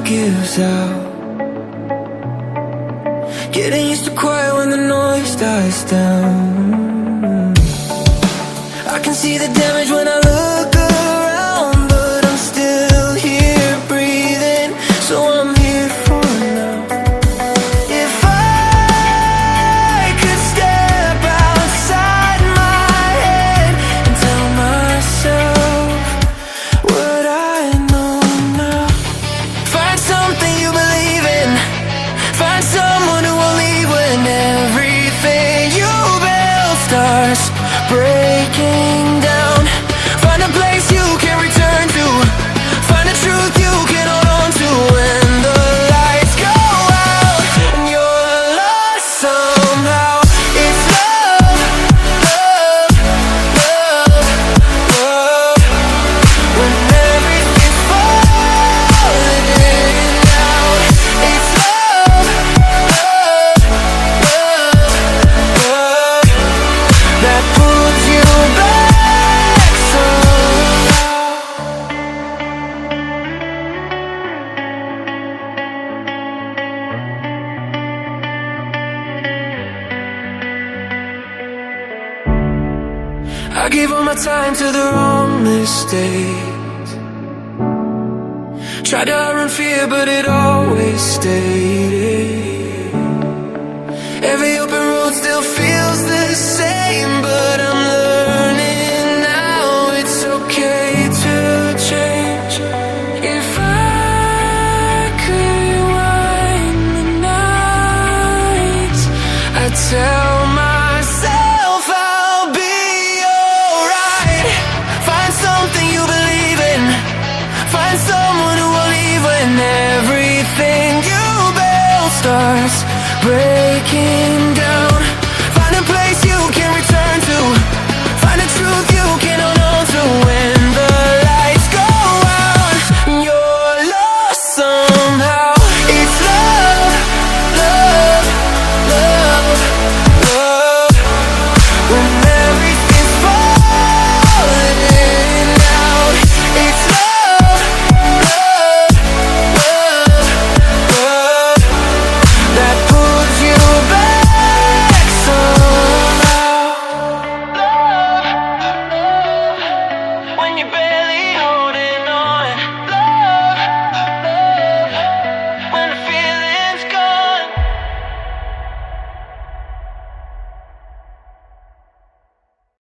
gives out. Getting used to quiet when the noise dies down. I can see the damage when I look around, but I'm still here breathing, so I'm here for now. If I could step outside my head and tell myself what I know now. Find something you believe in. Find someone who will leave when everything you build starts breaking down. Find a place you can return to. Find a truth you can hold on to when the lights go out and you're lost somehow. It's love, love, love, love. When everything's falling out, it's love, love, love, love that pulls you back somehow. I gave all my time to the wrong mistakes. Tried to outrun fear, but it always stays.